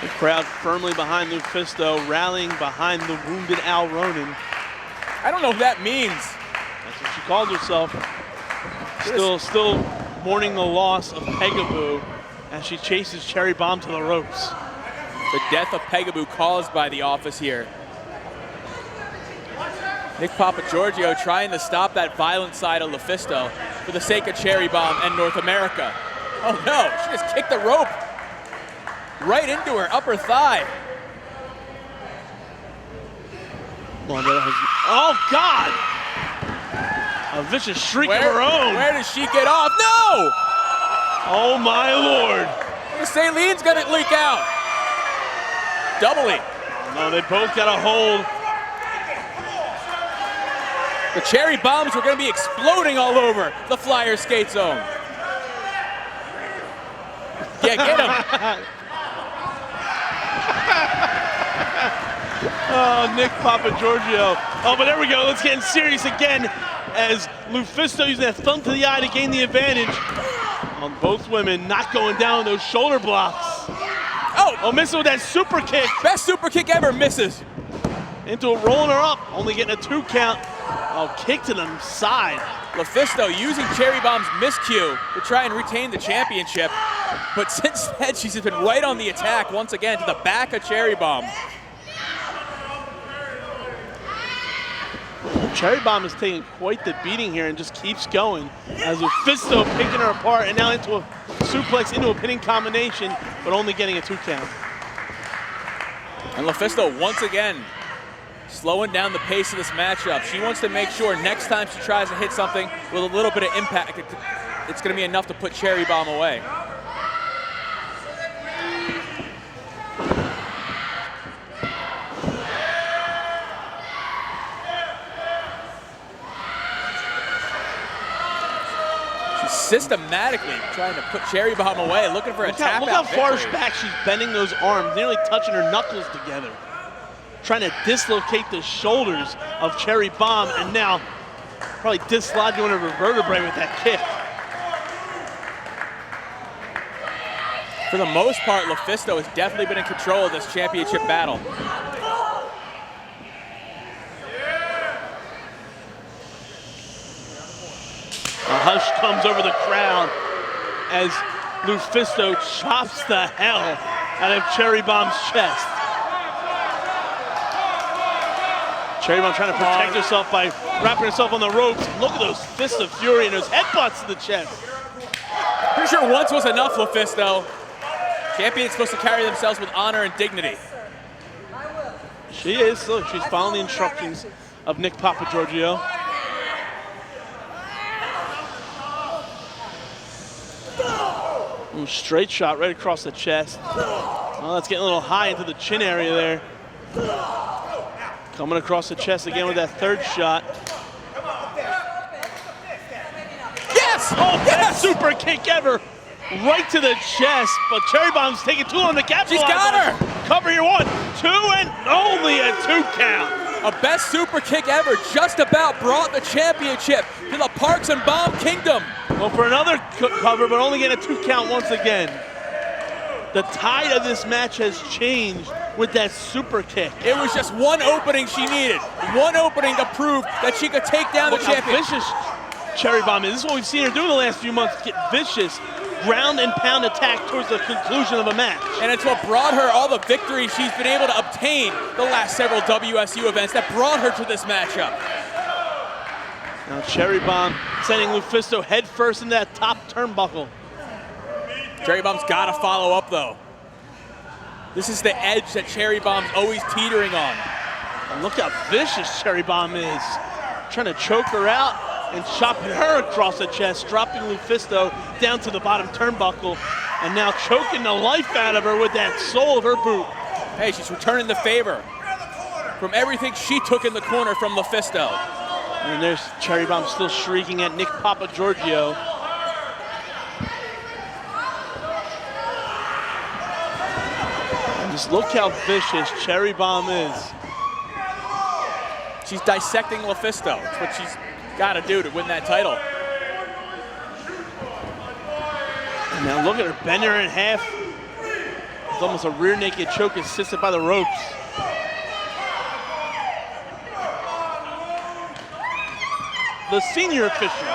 The crowd firmly behind LuFisto, rallying behind the wounded Al Ronan. I don't know what that means. That's what she called herself. Still mourning the loss of Pegaboo as she chases Cherry Bomb to the ropes. The death of Pegaboo caused by the office here. Nick Papagiorgio trying to stop that violent side of LuFisto for the sake of Cherry Bomb and North America. Oh no, she just kicked the rope right into her upper thigh. Oh God! A vicious shriek of her own. Where does she get off? No! Oh my Lord. The Saleen's gonna leak out. Doubly. No, they both got a hold. The Cherry Bombs were gonna be exploding all over the Flyer skate zone. Yeah, get him. Oh, Nick Papagiorgio. Oh, but there we go. Let's get serious again as LuFisto using that thumb to the eye to gain the advantage on both women, not going down those shoulder blocks. Oh, missing with that super kick. Best super kick ever, misses. Into it, rolling her up, only getting a 2 count. Oh, kick to the side. LuFisto using Cherry Bomb's miscue to try and retain the championship. But since then, she's been right on the attack once again to the back of Cherry Bomb. Cherry Bomb is taking quite the beating here and just keeps going as LuFisto picking her apart and now into a suplex, into a pinning combination, but only getting a 2 count. And LuFisto once again slowing down the pace of this matchup. She wants to make sure next time she tries to hit something with a little bit of impact, it's going to be enough to put Cherry Bomb away. Systematically trying to put Cherry Bomb away, looking for a tap out. Look how far victory. back she's bending those arms, nearly touching her knuckles together. Trying to dislocate the shoulders of Cherry Bomb, and now probably dislodging one of her vertebrae with that kick. For the most part, Lufisto has definitely been in control of this championship battle. A hush comes over the crowd as Lufisto chops the hell out of Cherry Bomb's chest. Cherry Bomb trying to protect herself by wrapping herself on the ropes. Look at those fists of fury and those headbutts to the chest. Pretty sure once was enough, Lufisto. Champions supposed to carry themselves with honor and dignity. She is. Look, she's following the instructions of Nick Papagiorgio. Ooh, straight shot right across the chest. Oh, that's getting a little high into the chin area there. Coming across the chest again with that third shot. Yes! Oh, best super kick ever. Right to the chest, but Cherry Bomb's taking too long to capitalize. She's got her! Cover here, 1, 2, and only a 2 count. A best super kick ever just about brought the championship to the Parks and Bomb Kingdom. Well, for another cover, but only getting a 2 count once again. The tide of this match has changed with that super kick. It was just one opening she needed. One opening to prove that she could take down the champion. How vicious Cherry Bomb is. This is what we've seen her do in the last few months. Get vicious, ground and pound attack towards the conclusion of a match. And it's what brought her all the victories she's been able to obtain the last several WSU events that brought her to this matchup. Now Cherry Bomb sending Lufisto head first in that top turnbuckle. Cherry Bomb's got to follow up, though. This is the edge that Cherry Bomb's always teetering on. And look how vicious Cherry Bomb is. Trying to choke her out and chopping her across the chest, dropping Lufisto down to the bottom turnbuckle, and now choking the life out of her with that sole of her boot. Hey, she's returning the favor from everything she took in the corner from Lufisto. And there's Cherry Bomb still shrieking at Nick Papagiorgio. And just look how vicious Cherry Bomb is. She's dissecting Lufisto. That's what she's got to do to win that title. And now look at her, bending her in half. It's almost a rear naked choke assisted by the ropes. The senior official.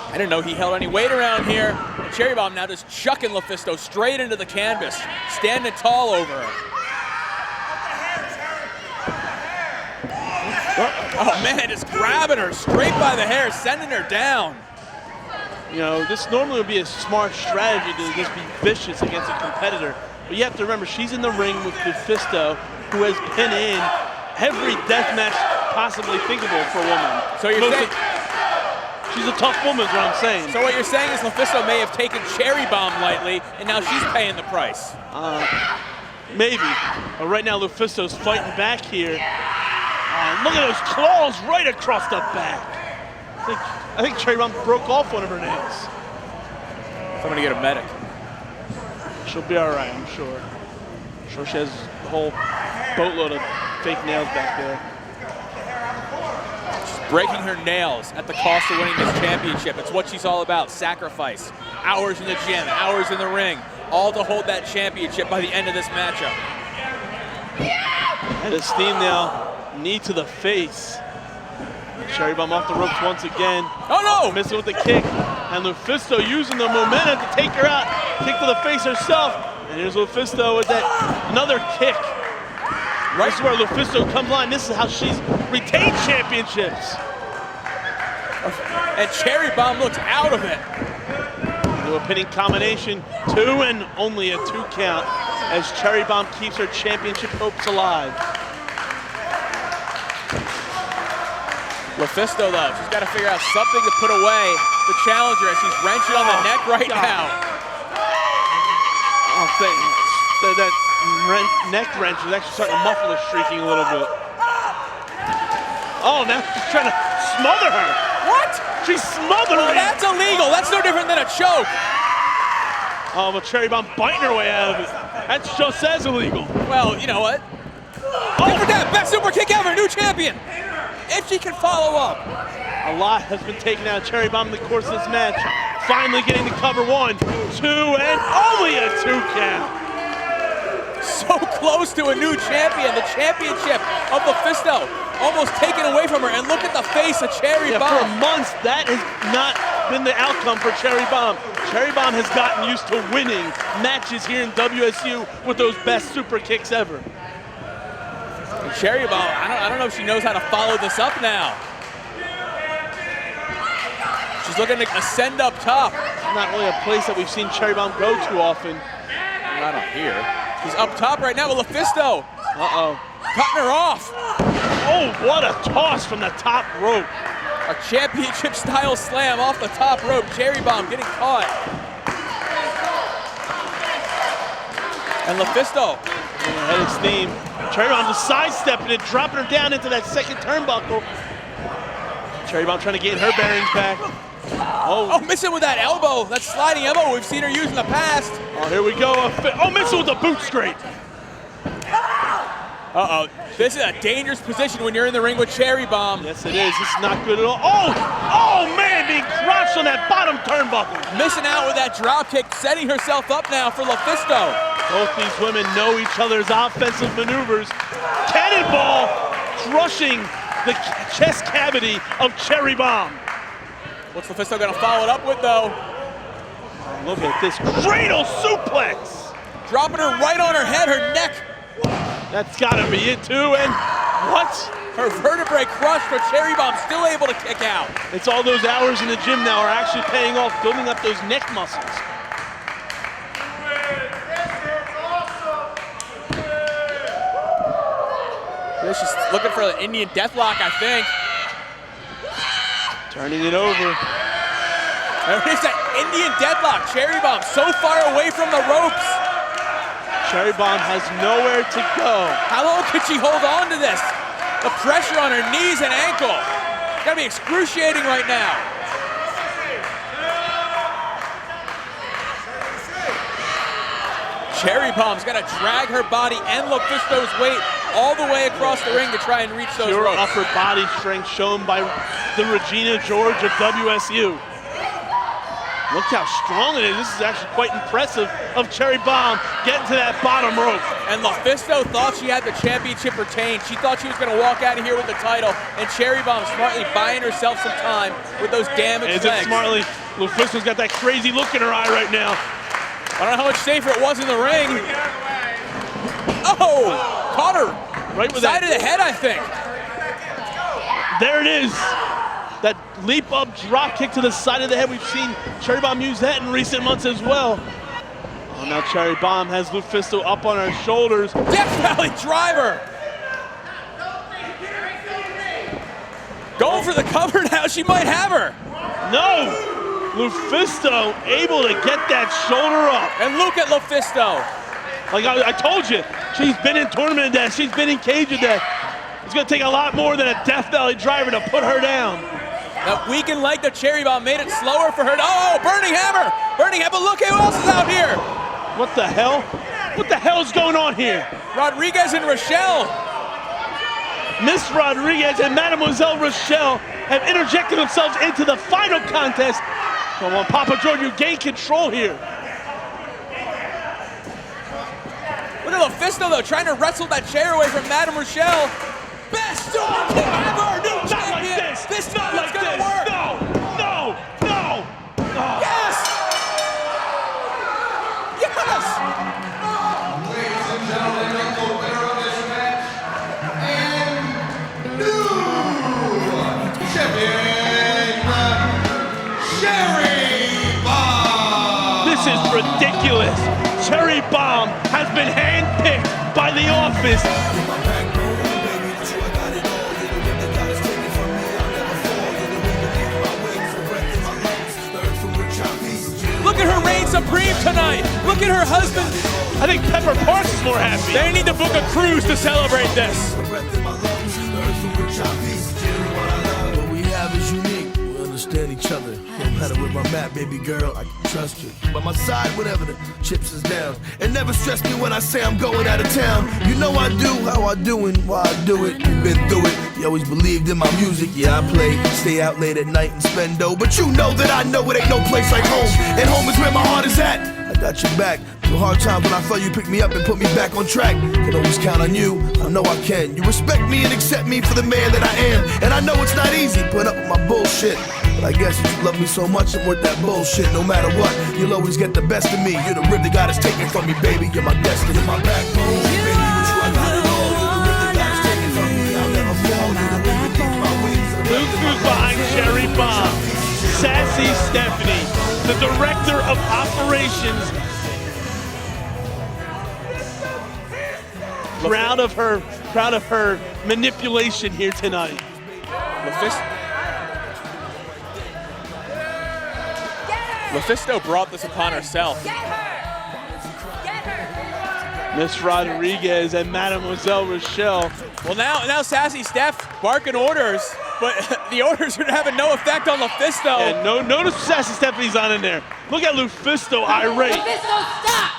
I didn't know he held any weight around here. And Cherry Bomb now just chucking Lufisto straight into the canvas, standing tall over her. Oh man, just grabbing her straight by the hair, sending her down. You know, this normally would be a smart strategy to just be vicious against a competitor. But you have to remember, she's in the ring with Lufisto, who has been in every death match possibly thinkable for a woman. So you're saying she's a tough woman is what I'm saying. So what you're saying is Lufisto may have taken Cherry Bomb lightly, and now she's paying the price. Maybe. But right now Lufisto's fighting back here. Look at those claws right across the back. I think Cherry Bomb broke off one of her nails. Somebody get a medic. She'll be all right, I'm sure. I'm sure she has a whole boatload of fake nails back there. She's breaking her nails at the cost of winning this championship. It's what she's all about, sacrifice. Hours in the gym, hours in the ring, all to hold that championship by the end of this matchup. And a steam now. Knee to the face. Cherry Bomb off the ropes once again. Oh no! Missing with the kick. And Lufisto using the momentum to take her out. Kick to the face herself. And here's Lufisto with that another kick. Right. This is where Lufisto comes on. This is how she's retained championships. And Cherry Bomb looks out of it. Into a pinning combination. 2 and only a 2 count as Cherry Bomb keeps her championship hopes alive. Lufisto, though, she's got to figure out something to put away the challenger as she's wrenching on the neck right now. I'll say that neck wrench is actually starting to muffle her shrieking a little bit. Oh, now she's trying to smother her. What? She's smothering her. That's illegal. That's no different than a choke. Oh, but Cherry Bomb biting her way out of it. That just says illegal. Well, you know what? Oh, for that, best super kick ever, new champion. If she can follow up. A lot has been taken out of Cherry Bomb in the course of this match. finally getting to cover 1, 2, and only a 2 count. So close to a new champion. The championship of Lufisto almost taken away from her. And look at the face of Cherry Bomb. For months, that has not been the outcome for Cherry Bomb. Cherry Bomb has gotten used to winning matches here in WSU with those best super kicks ever. And Cherry Bomb, I don't know if she knows how to follow this up now. She's looking to ascend up top. It's not really a place that we've seen Cherry Bomb go too often. Not up here. She's up top right now with Lufisto. Uh-oh. Cutting her off. Oh, what a toss from the top rope. A championship-style slam off the top rope. Cherry Bomb getting caught. And Lufisto. Ahead of steam. Cherry Bomb just sidestepping it, dropping her down into that second turnbuckle. Cherry Bomb trying to get her bearings back. Oh, missing with that elbow. That sliding elbow we've seen her use in the past. Oh, here we go. Oh, missing with the boot scrape. Uh-oh. This is a dangerous position when you're in the ring with Cherry Bomb. Yes, it is. This is not good at all. Oh, man, being crushed on that bottom turnbuckle. Missing out with that drop kick, setting herself up now for Lufisto. Both these women know each other's offensive maneuvers. Cannonball crushing the chest cavity of Cherry Bomb. What's Lufisto gonna follow it up with, though? Look at this cradle suplex. Dropping her right on her head, her neck. That's gotta be it too, and what? Her vertebrae crushed, but Cherry Bomb still able to kick out. It's all those hours in the gym now are actually paying off, building up those neck muscles. She's looking for the Indian Deathlock, I think. Turning it over. There is that Indian Deathlock. Cherry Bomb so far away from the ropes. Cherry Bomb has nowhere to go. How long could she hold on to this? The pressure on her knees and ankle. Gotta be excruciating right now. Cherry Bomb's gotta drag her body and Lufisto's weight all the way across the ring to try and reach those Pure ropes. upper body strength shown by the Regina George of WSU. Look how strong it is. This is actually quite impressive of Cherry Bomb getting to that bottom rope. And Lufisto thought she had the championship retained. She thought she was going to walk out of here with the title. And Cherry Bomb smartly buying herself some time with those damaged legs. Smartly, Lufisto's got that crazy look in her eye right now. I don't know how much safer it was in the ring. Oh, caught her right with side of the head, I think. There it is. That leap up drop kick to the side of the head. We've seen Cherry Bomb use that in recent months as well. Oh, now Cherry Bomb has Lufisto up on her shoulders. Death Valley driver. Going for the cover now. She might have her. No. Lufisto able to get that shoulder up. And look at Lufisto. Like I told you, she's been in tournament of death. She's been in cage of death. It's going to take a lot more than a Death Valley driver to put her down. That weakened leg of Cherry Bomb made it slower for her. Oh, Burning Hammer! Burning Hammer, look who else is out here! What the hell? What the hell is going on here? Rodriguez and Rochelle. Miss Rodriguez and Mademoiselle Rochelle have interjected themselves into the final contest. Come on, Papa George, you gain control here. Look at Lufisto, though, trying to wrestle that chair away from Madame Rochelle. Best dog kick ever! New champion! Like this. This time it's gonna work! No! Oh. Yes! Yes! Ladies and gentlemen, the winner of this match and new champion, Cherry Bomb! This is ridiculous. Cherry Bomb has been handpicked by the office. Look at her reign supreme tonight. Look at her husband. I think Pepper Parks is more happy. They need to book a cruise to celebrate this. What we have is unique. We're understanding each other. No matter where I'm at, baby girl, I can trust you. By my side, whenever the chips is down. And never stress me when I say I'm going out of town. You know I do how I do and why I do it. You've been through it. You always believed in my music. Yeah, I play, stay out late at night and spend dough. But you know that I know it ain't no place like home. And home is where my heart is at. I got your back. Through hard times when I felt you picked me up and put me back on track. Can always count on you, I know I can. You respect me and accept me for the man that I am. And I know it's not easy, put up with my bullshit. But I guess you love me so much and worth that bullshit. No matter what, you'll always get the best of me. You're the rib that God has taken from me, baby. You're my destiny, you're my backbone. Baby, with you I got it all. You're the rib that God has taken from me. I'll never fall. You're the wind beneath my wings. Luke who's behind Cherry Bomb. Sassy Stephie, the director of operations. Proud of her manipulation here tonight. Mephisto brought this upon herself. Miss Rodriguez and Mademoiselle Rochelle. Well, now Sassy Steph barking orders, but the orders are having no effect on Mephisto. And notice Sassy Stephanie's on in there. Look at Mephisto irate. Mephisto, stop!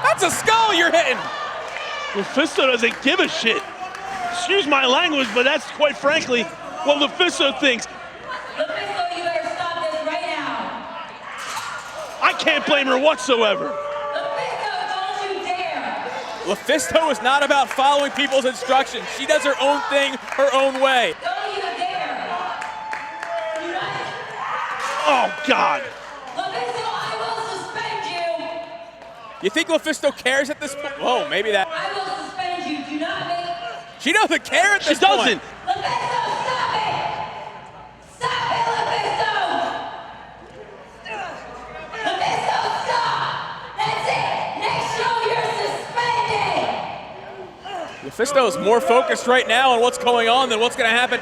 That's a skull you're hitting. Mephisto doesn't give a shit. Excuse my language, but that's quite frankly what Mephisto thinks. Mephisto, you better stop this right now. I can't blame her whatsoever. Mephisto, don't you dare! Mephisto is not about following people's instructions. She does her own thing, her own way. Don't you dare! Oh, God. Mephisto, I will suspend you! You think Mephisto cares at this point? Whoa, maybe that. I will suspend you. Do not make... She doesn't care at this point. She doesn't. Mephisto, stop it! Stop it, Mephisto! Mephisto, stop! That's it! Next show, you're suspended! Mephisto is more focused right now on what's going on than what's going to happen.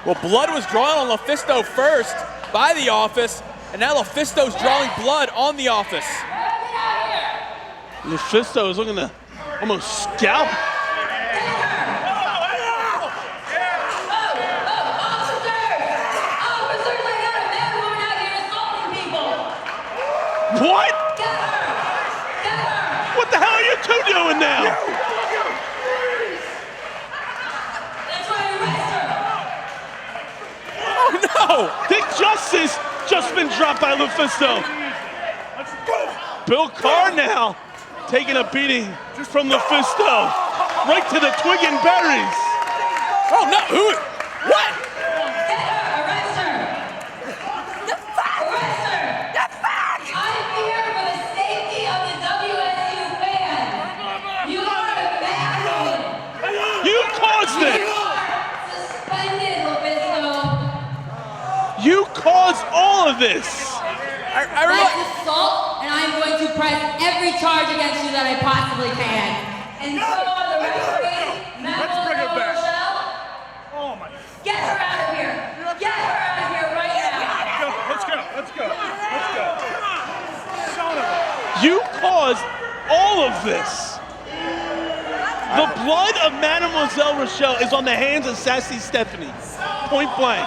Well, blood was drawn on Mephisto first by the Office, and now Mephisto's drawing blood on the Office. Mephisto is looking to almost scalp. What? What the hell are you two doing now? That's why I arrest her! Oh no! Dick Justice just been dropped by Mephisto. Bill Carr now taking a beating from Mephisto. Right to the twig and berries. Oh no, who? What? Get her! Arrest her! Arrest her! I'm here for the safety of the WSU fans! You are abandoned! You caused You it! are suspended, Mephisto! You caused all of this! I That's assault, and I'm going to press every charge against you that I possibly can. And so are the referee, Mademoiselle Rochelle. Oh my. Get her out of here! Get her out of here right now! Let's go. Son of a. You caused all of this! The blood of Mademoiselle Rochelle is on the hands of Sassy Stephie. Point blank.